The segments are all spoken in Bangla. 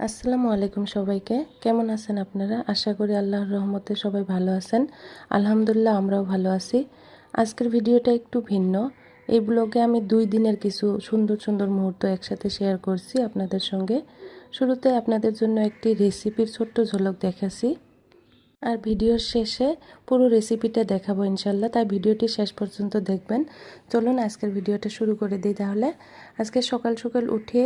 আসসালামু আলাইকুম সবাইকে। কেমন আছেন আপনারা? আশা করি আল্লাহর রহমতে সবাই ভালো আছেন। আলহামদুলিল্লাহ আমরাও ভালো আছি। আজকের ভিডিওটা একটু ভিন্ন। এই ব্লগে আমি 2 দিনের কিছু সুন্দর সুন্দর মুহূর্ত একসাথে শেয়ার করছি আপনাদের সঙ্গে। শুরুতে আপনাদের জন্য একটি রেসিপির ছোট্ট ঝলক দেখাচ্ছি। আর ভিডিওর শেষে পুরো রেসিপিটা দেখাবো ইনশাল্লাহ, তাই ভিডিওটি শেষ পর্যন্ত দেখবেন। চলুন আজকের ভিডিওটা শুরু করে দিই তাহলে। আজকে সকাল সকাল উঠে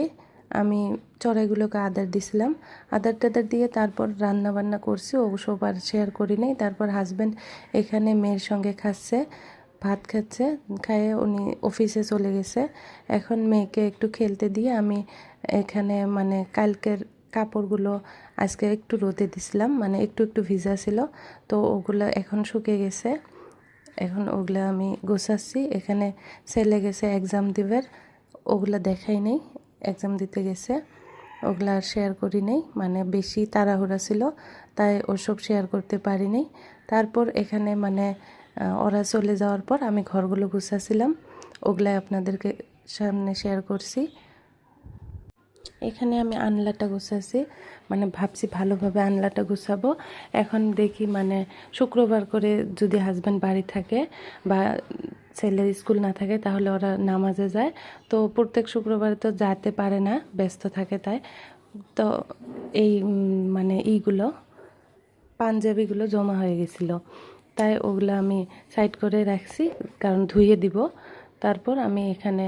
আমি চড়াইগুলোকে আদার দিছিলাম। আদার টাদার দিয়ে তারপর রান্না বান্না করছি, ওসব আর শেয়ার করি নাই। তারপর হাজব্যান্ড এখানে মেয়ের সঙ্গে খাচ্ছে, ভাত খাচ্ছে, খাইয়ে উনি অফিসে চলে গেছে। এখন মেয়েকে একটু খেলতে দিয়ে আমি এখানে কালকের কাপড়গুলো আজকে একটু রোদে দিছিলাম, একটু একটু ভিজা ছিল, তো ওগুলো এখন শুকিয়ে গেছে। এখন ওগুলো আমি গোছাচ্ছি। এখানে ছেলে গেছে এক্সাম দিবার, ওগুলো দেখাই নেই, এক্সাম দিতে গেছে, ওগুলো আর শেয়ার করি নেই, বেশি তাড়াহুড়া ছিল তাই ওসব শেয়ার করতে পারি নাই। তারপর এখানে ওরা চলে যাওয়ার পর আমি ঘরগুলো গুছাচ্ছিলাম, ওগুলাই আপনাদেরকে সামনে শেয়ার করছি। এখানে আমি আনলাটা গুছাচ্ছি, ভাবছি ভালোভাবে আনলাটা গুছাবো। এখন দেখি শুক্রবার করে যদি হাজব্যান্ড বাড়ি থাকে বা ছেলের স্কুল না থাকে তাহলে ওরা নামাজে যায়, তো প্রত্যেক শুক্রবারে তো যেতে পারে না, ব্যস্ত থাকে, তাই তো এই এইগুলো পাঞ্জাবিগুলো জমা হয়ে গেছিলো, তাই ওগুলো আমি সাইড করে রাখছি, কারণ ধুয়ে দিব। তারপর আমি এখানে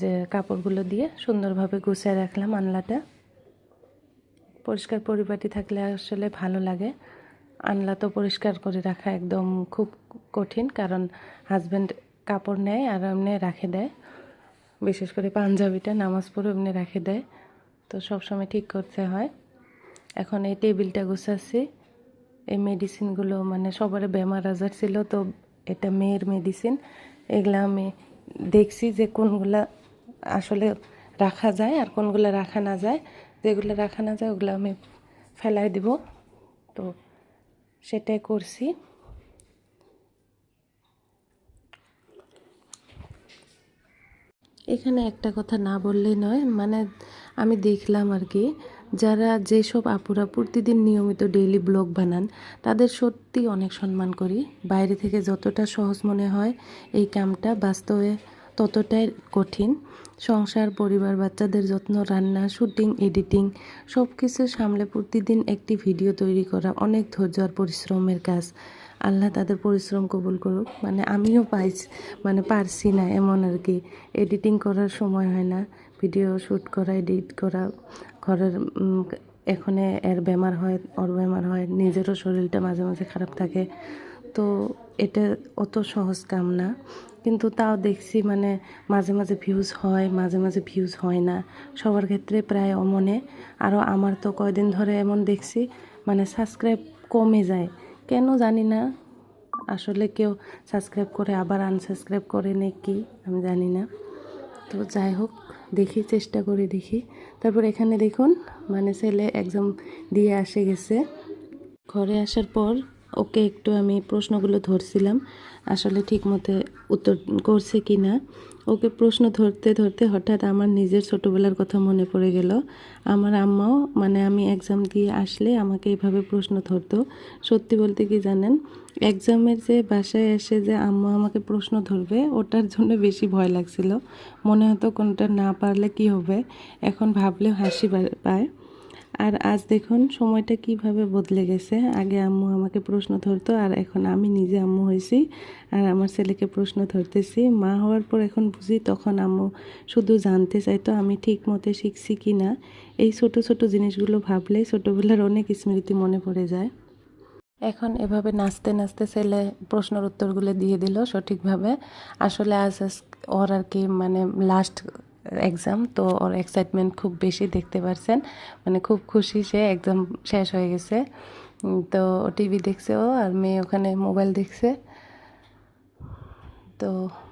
যে কাপড়গুলো দিয়ে সুন্দরভাবে গুছিয়ে রাখলাম আনলাটা। পরিষ্কার পরিপাটি থাকলে আসলে ভালো লাগে। আনলা তো পরিষ্কার করে রাখা একদম খুব কঠিন, কারণ হাজব্যান্ড কাপড় নেয় আর এমনি রাখে দেয়, বিশেষ করে পাঞ্জাবিটা নামাজ পড়ে এমনি রাখে দেয়, তো সবসময় ঠিক করতে হয়। এখন এই টেবিলটা গুছাচ্ছি। এই মেডিসিনগুলো সবার বেমার আজার ছিল, তো এটা মেয়ের মেডিসিন। এগুলো আমি দেখছি যে কোনগুলা আসলে রাখা যায় আর কোনগুলো রাখা না যায়। যেগুলো রাখা না যায় ওগুলো আমি ফেলাই দিব, তো সেটাই করছি। এখানে একটা কথা না বললেই নয়, আমি দেখলাম আর কি, যারা যেসব আপুরা প্রতিদিন নিয়মিত ডেইলি ব্লগ বানান তাদের সত্যি অনেক সম্মান করি। বাইরে থেকে যতটা সহজ মনে হয় এই কামটা বাস্তবে ততটাই কঠিন। সংসার, পরিবার, বাচ্চাদের যত্ন, রান্না, শুটিং, এডিটিং সব কিছু সামলে প্রতিদিন একটি ভিডিও তৈরি করা অনেক ধৈর্য আর পরিশ্রমের কাজ। আল্লাহ তাদের পরিশ্রম কবুল করুক। আমিও পারছি না এমন আর কি। এডিটিং করার সময় হয় না, ভিডিও শ্যুট করা, এডিট করা, ঘরের এখানে এর বেমার হয়, ওর বেমার হয়, নিজেরও শরীরটা মাঝে মাঝে খারাপ থাকে, তো এটা অত সহজ কাম না। কিন্তু তাও দেখছি মাঝে মাঝে ভিউজ হয়, মাঝে মাঝে ভিউজ হয় না, সবার ক্ষেত্রে প্রায় অমনে। আরও আমার তো কয়দিন ধরে এমন দেখছি সাবস্ক্রাইব কমে যায়, কেন জানি না। আসলে কেউ সাবস্ক্রাইব করে আবার আনসাবস্ক্রাইব করে নাকি আমি জানি না, তো যাই হোক, দেখি, চেষ্টা করে দেখি। তারপর এখানে দেখুন ছেলে এক্সাম দিয়ে আসে গেছে। ঘরে আসার পর ওকে একটু আমি প্রশ্নগুলো ধরছিলাম, আসলে ঠিক মতো উত্তর করছে কি না। ওকে প্রশ্ন ধরতে ধরতে হঠাৎ আমার নিজের ছোটোবেলার কথা মনে পড়ে গেল। আমার আম্মাও আমি এক্সাম দিয়ে আসলে আমাকে এভাবে প্রশ্ন ধরতো। সত্যি বলতে কি জানেন, এক্সামের যে বাসায় এসে যে আম্মা আমাকে প্রশ্ন ধরবে ওটার জন্য বেশি ভয় লাগছিল। মনে হতো কোনটা না পারলে কি হবে, এখন ভাবলেও হাসি পায়। আর আজ দেখুন সময়টা কিভাবে বদলে গেছে। আগে আম্মু আমাকে প্রশ্ন ধরতো আর এখন আমি নিজে আম্মু হয়েছি আর আমার ছেলেকে প্রশ্ন ধরতেছি। মা হওয়ার পর এখন বুঝি তখন আম্মু শুধু জানতে চাইতো আমি ঠিক মতো শিখছি কি না। এই ছোট ছোট জিনিসগুলো ভাবলে ছোটোবেলার অনেক স্মৃতি মনে পড়ে যায়। এখন এভাবে নাচতে নাচতে ছেলে প্রশ্নের উত্তরগুলো দিয়ে দিল সঠিকভাবে। আসলে আজ ওর আর কি লাস্ট এক্সাম, তো ওর এক্সাইটমেন্ট খুব বেশি, দেখতে পারছেন, খুব খুশি সে, এক্সাম শেষ হয়ে গেছে। তো টিভি দেখছে ও, আর মেয়ে ওখানে মোবাইল দেখছে। তো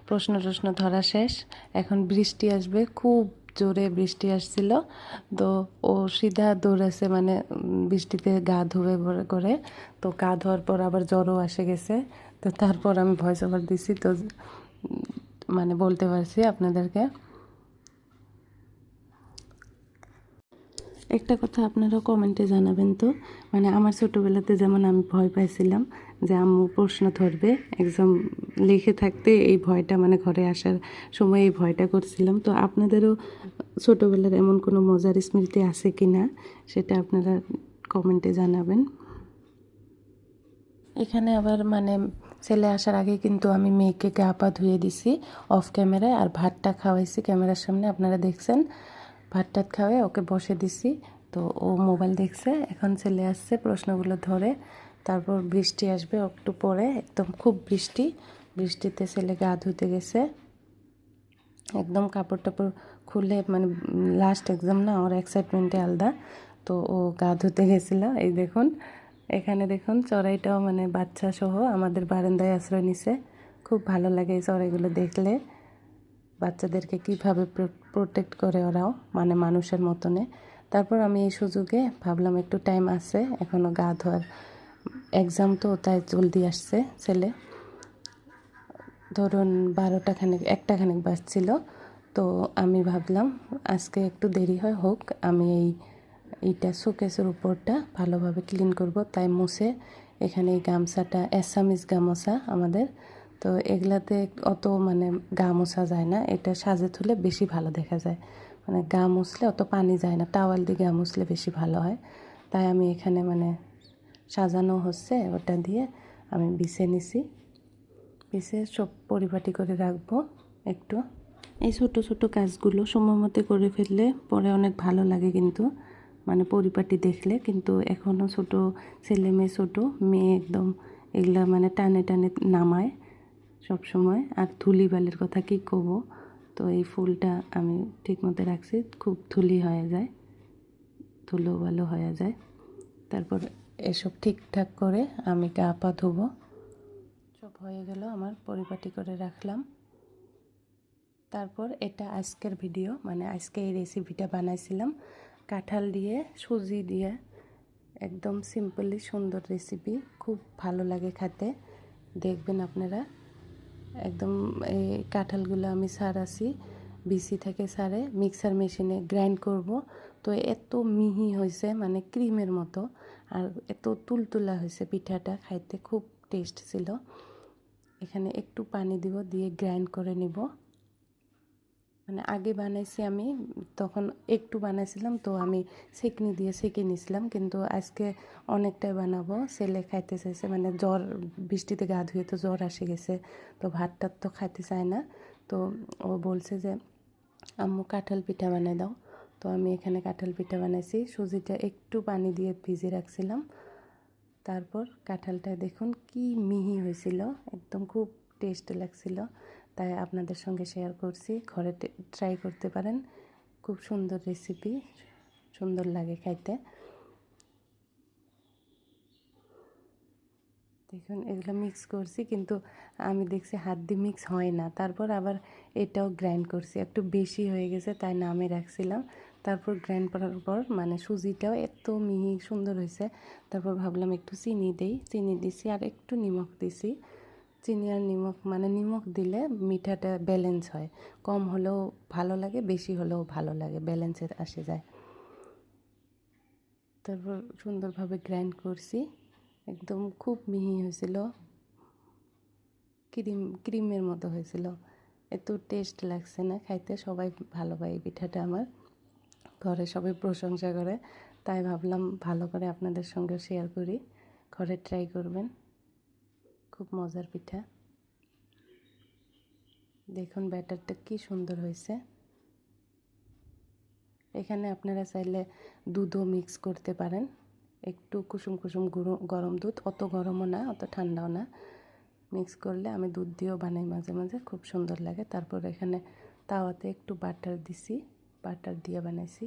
প্রশ্ন ধরা শেষ, এখন বৃষ্টি আসবে, খুব জোরে বৃষ্টি আসছিল, তো ও সিধা দৌড়াছে বৃষ্টিতে গা ধুয়ে করে। তো গা ধোয়ার পর আবার জ্বরও এসে গেছে, তো তারপর আমি ভয়েস ওভার দিছি, তো বলতে পারছি আপনাদেরকে। একটা কথা আপনারা কমেন্টে জানাবেন তো, মানে আমার ছোটোবেলাতে যেমন আমি ভয় পাইছিলাম যে আম্মু প্রশ্ন ধরবে, এক্সাম লিখে থাকতে এই ভয়টা, মানে ঘরে আসার সময় এই ভয়টা করছিলাম। তো আপনাদেরও ছোটোবেলার এমন কোনো মজার স্মৃতি আছে কি না সেটা আপনারা কমেন্টে জানাবেন। এখানে আবার মানে ছেলে আসার আগে কিন্তু আমি মেয়েকে গা পা ধুয়ে দিছি অফ ক্যামেরায়, আর ভাতটা খাওয়াইছি ক্যামেরার সামনে, আপনারা দেখছেন। ভাত টাত খাওয়াই ওকে বসে দিছি, তো ও মোবাইল দেখছে। এখন ছেলে আসছে প্রশ্নগুলো ধরে, তারপর বৃষ্টি আসবে একটু পরে, একদম খুব বৃষ্টি, বৃষ্টিতে ছেলে গা ধুতে গেছে, একদম কাপড় টাপড় খুলে, মানে লাস্ট এক্সাম না, ওর এক্সাইটমেন্টে আলাদা। তো ও গা ধুতে গেছিলো। এই দেখুন, এখানে দেখুন চড়াইটাও মানে বাচ্চা সহ আমাদের বারান্দায় আশ্রয় নিছে। খুব ভালো লাগে এই চড়াইগুলো দেখলে, বাচ্চাদেরকে কীভাবে প্রোটেক্ট করে ওরাও, মানে মানুষের মতনে। তারপর আমি এই সুযোগে ভাবলাম একটু টাইম আছে এখনও গা ধোয়ার, এক্সাম তো তাই জলদি আসছে ছেলে, ধরুন 12টা খানেক 1টা খানেক বাজছিল। তো আমি ভাবলাম আজকে একটু দেরি হোক, আমি এইটা শোকেসের উপরটা ভালোভাবে ক্লিন করব, তাই মুছে এখানে এই গামছাটা অ্যাসামিস গামছা আমাদের, তো এগুলাতে অত মানে গা মোছা যায় না, এটা সাজে তুলে বেশি ভালো দেখা যায়, মানে গা মুছলে অত পানি যায় না, টাওয়াল দিয়ে গা মুছলে বেশি ভালো হয়। তাই আমি এখানে মানে সাজানো হচ্ছে ওটা দিয়ে আমি বিছে নিছি, পিছে সব পরিপাটি করে রাখবো একটু। এই ছোটো ছোটো কাজগুলো সময় মতো করে ফেললে পরে অনেক ভালো লাগে কিন্তু, মানে পরিপাটি দেখলে। কিন্তু এখনও ছোটো ছেলে মেয়ে, ছোটো মেয়ে একদম এগুলা মানে টানে টানে নামায় সব সময়। আর ধুলি বালির কথা কি কব, তো এই ফুলটা আমি ঠিক মতো রাখছি, খুব ধুলি হয়ে যায়, ধুলো ভালো হয়ে যায়। তারপর এসব ঠিকঠাক করে আমি গা পা ধুবো, সব হয়ে গেল আমার, পরিপাটি করে রাখলাম। তারপর এটা আজকের ভিডিও, মানে আজকে এই রেসিপিটা বানাইছিলাম কাঁঠাল দিয়ে, সুজি দিয়ে, একদম সিম্পলি সুন্দর রেসিপি, খুব ভালো লাগে খেতে, দেখবেন আপনারা। একদম এই কাঁঠালগুলো আমি ছাড়াছি, বিসি থেকে ছাড়ে মিক্সার মেশিনে গ্রাইন্ড করব। তো এত মিহি হয়েছে, মানে ক্রিমের মতো, আর এত তুলতুলা হয়েছে, পিঠাটা খাইতে খুব টেস্ট ছিল। এখানে একটু পানি দিব, দিয়ে গ্রাইন্ড করে নিব। মানে আগে বানাইছি আমি, তখন একটু বানাইছিলাম, তো আমি সেকনি দিয়ে সেকে নিয়েছিলাম, কিন্তু আজকে অনেকটাই বানাবো। ছেলে খাইতে চাইছে, মানে জ্বর, বৃষ্টিতে গা ধুয়ে তো জ্বর এসে গেছে, তো ভাত টাত তো খাইতে চায় না। তো ও বলছে যে আম্মু কাঁঠাল পিঠা বানিয়ে দাও। তো আমি এখানে কাঁঠাল পিঠা বানাইছি, সুজিটা একটু পানি দিয়ে ভিজিয়ে রাখছিলাম। তারপর কাঁঠালটা দেখুন কি মিহি হয়েছিল, একদম খুব টেস্ট লাগছিল, তাই আপনাদের সঙ্গে শেয়ার করছি। ঘরে ট্রাই করতে পারেন, খুব সুন্দর রেসিপি, সুন্দর লাগে খাইতে। দেখুন এগুলো মিক্স করছি, কিন্তু আমি দেখছি হাত দিয়ে মিক্স হয় না। তারপর আবার এটাও গ্রাইন্ড করছি, একটু বেশি হয়ে গেছে তাই নামে রাখছিলাম। তারপর গ্রাইন্ড করার পর মানে সুজিটাও এত মিহি সুন্দর হয়েছে। তারপর ভাবলাম একটু চিনি দেই, চিনি দিছি, আর একটু নিমখ দিছি। চিনি আর নিমখ, মানে নিমখ দিলে মিঠাটা ব্যালেন্স হয়, কম হলেও ভালো লাগে, বেশি হলেও ভালো লাগে, ব্যালেন্সের আসে যায়। তারপর সুন্দরভাবে গ্রাইন্ড করছি, একদম খুব মিহি হয়েছিল, ক্রিমের মতো হয়েছিল, এত টেস্ট লাগছে না খাইতে। সবাই ভালো পায় এই পিঠাটা, আমার ঘরে সবাই প্রশংসা করে, তাই ভাবলাম ভালো করে আপনাদের সঙ্গে শেয়ার করি। ঘরে ট্রাই করবেন, খুব মজার পিঠা। দেখুন ব্যাটারটা কি সুন্দর হয়েছে। এখানে আপনারা চাইলে দুধও মিক্স করতে পারেন, একটু কুসুম কুসুম গরম দুধ, অত গরমও না অত ঠান্ডাও না, মিক্স করলে, আমি দুধ দিয়েও বানাই মাঝে মাঝে, খুব সুন্দর লাগে। তারপর এখানে তাওয়াতে একটু বাটার দিছি, বাটার দিয়ে বানাইছি,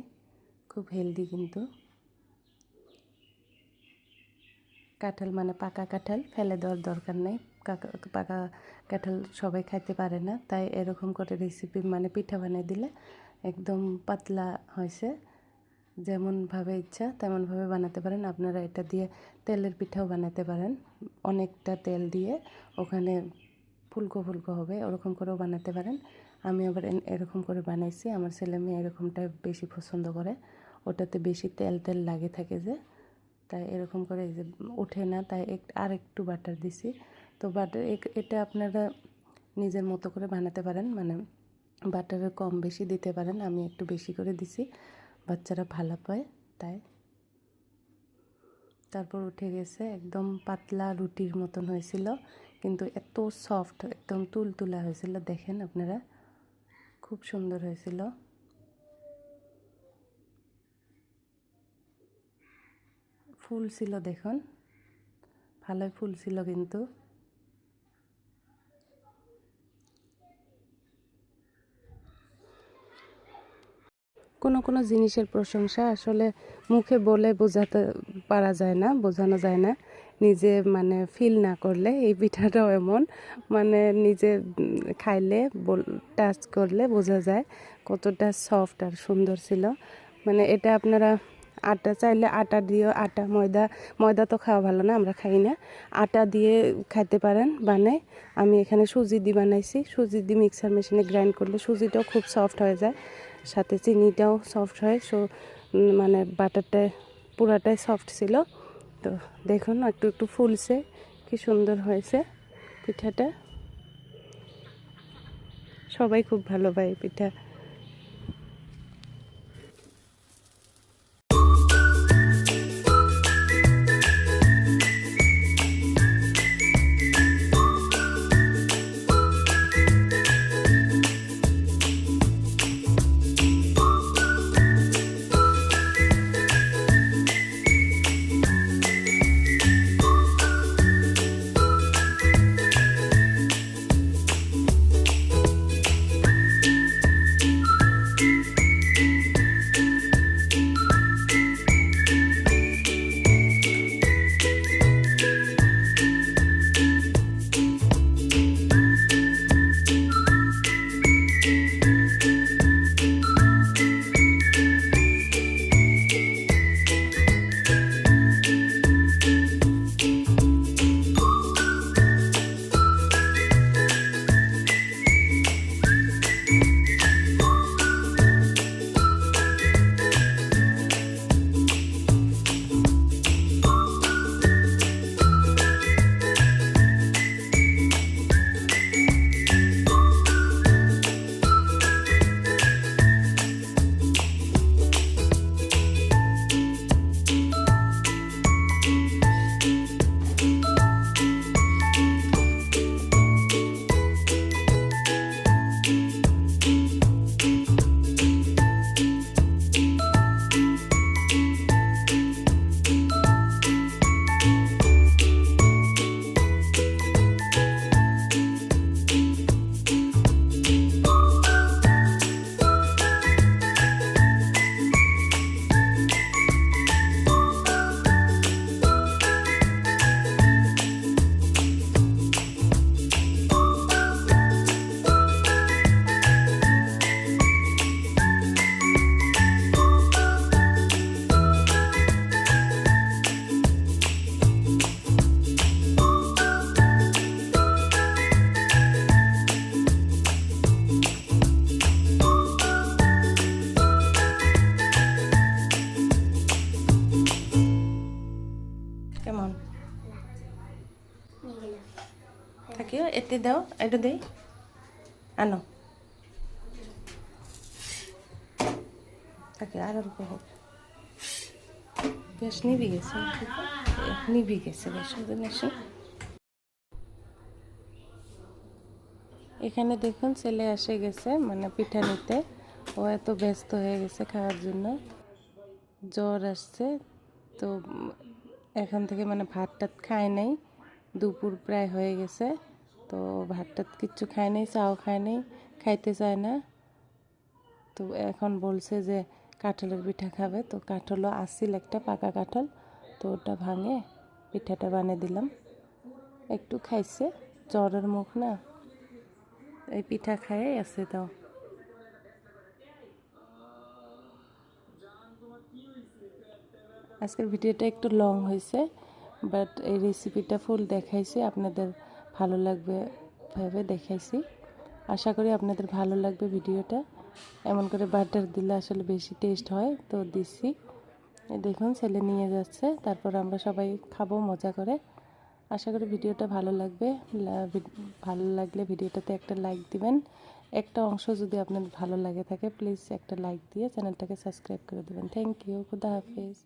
খুব হেলদি কিন্তু। কাঁঠাল মানে পাকা কাঁঠাল ফেলে দেওয়ার দরকার নেই, পাকা কাঁঠাল সবাই খাইতে পারে না, তাই এরকম করে রেসিপি মানে পিঠা বানিয়ে দিলে একদম পাতলা হয়েছে। যেমনভাবে ইচ্ছা তেমনভাবে বানাতে পারেন। আপনারা এটা দিয়ে তেলের পিঠাও বানাতে পারেন, অনেকটা তেল দিয়ে ওখানে ফুলকো ফুলকো হবে, ওরকম করেও বানাতে পারেন। আমি আবার এরকম করে বানাইছি, আমার ছেলে মেয়ে এরকমটা বেশি পছন্দ করে, ওটাতে বেশি তেল তেল লাগে থাকে যে, তাই এরকম করে এই যে ওঠে না, তাই আর একটু বাটার দিছি। তো বাটার এটা আপনারা নিজের মতো করে বানাতে পারেন, মানে বাটারের কম বেশি দিতে পারেন। আমি একটু বেশি করে দিছি, বাচ্চারা ভালো পায় তাই। তারপর উঠে গেছে, একদম পাতলা রুটির মতন হয়েছিল, কিন্তু এত সফট, একদম তুলতুলা হয়েছিল। দেখেন আপনারা, খুব সুন্দর হয়েছিল। ফুল ছিল, দেখুন ভালোই ফুল ছিল কিন্তু। কোনো কোনো জিনিসের প্রশংসা আসলে মুখে বলে বোঝাতে পারা যায় না, বোঝানো যায় না, নিজে মানে ফিল না করলে। এই পিঠাটাও এমন, মানে নিজে খাইলে টাচ করলে বোঝা যায় কতটা সফট আর সুন্দর ছিল। মানে এটা আপনারা আটা চাইলে আটা দিয়েও, আটা ময়দা তো খাওয়া ভালো না, আমরা খাই না। আটা দিয়ে খাইতে পারেন বানাই। আমি এখানে সুজি দিয়ে বানাইছি। সুজি দিয়ে মিক্সার মেশিনে গ্রাইন্ড করলে সুজিটাও খুব সফট হয়ে যায়, সাথে চিনিটাও সফট হয়। মানে বাটারটা পুরাটাই সফট ছিল। তো দেখুন একটু একটু ফুলছে, কি সুন্দর হয়েছে পিঠাটা। সবাই খুব ভালো পায় পিঠা। কেমন থাকিও? এতে দাও, এটা দেই, আনো থাকে আর অল্প হোক। গ্যাস নিভি গেছে, গ্যাস মেশিন। এখানে দেখুন ছেলে এসে গেছে, মানে পিঠা নিতে। ও এত ব্যস্ত হয়ে গেছে খাওয়ার জন্য, জ্বর আসছে। তো এখন থেকে মানে ভাত টাত খায় নাই, দুপুর প্রায় হয়ে গেছে। তো ভাত টাত কিচ্ছু খায় নাই, চাও খায় নাই, খাইতে চায় না। তো এখন বলছে যে কাঁঠালের পিঠা খাবে। তো কাঁঠালও আসছিল, একটা পাকা কাঁঠাল, তো ওটা ভাঙে পিঠাটা বানিয়ে দিলাম। একটু খাইছে, জ্বরের মুখ না, এই পিঠা খাইয়ে আছে। তাও আজকের ভিডিওটা একটু লং হয়েছে, বাট এই রেসিপিটা ফুল দেখাইছি, আপনাদের ভালো লাগবে ভেবে দেখাইছি। আশা করি আপনাদের ভালো লাগবে ভিডিওটা। এমন করে বাটার দিলে আসলে বেশি টেস্ট হয়, তো দিচ্ছি। এই দেখুন ছেলে নিয়ে যাচ্ছে, তারপর আমরা সবাই খাবো মজা করে। আশা করি ভিডিওটা ভালো লাগবে। ভালো লাগলে ভিডিওটাতে একটা লাইক দিবেন। একটা অংশ যদি আপনার ভালো লাগে থাকে প্লিজ একটা লাইক দিয়ে চ্যানেলটাকে সাবস্ক্রাইব করে দেবেন। Thank you. খুদা হাফেজ।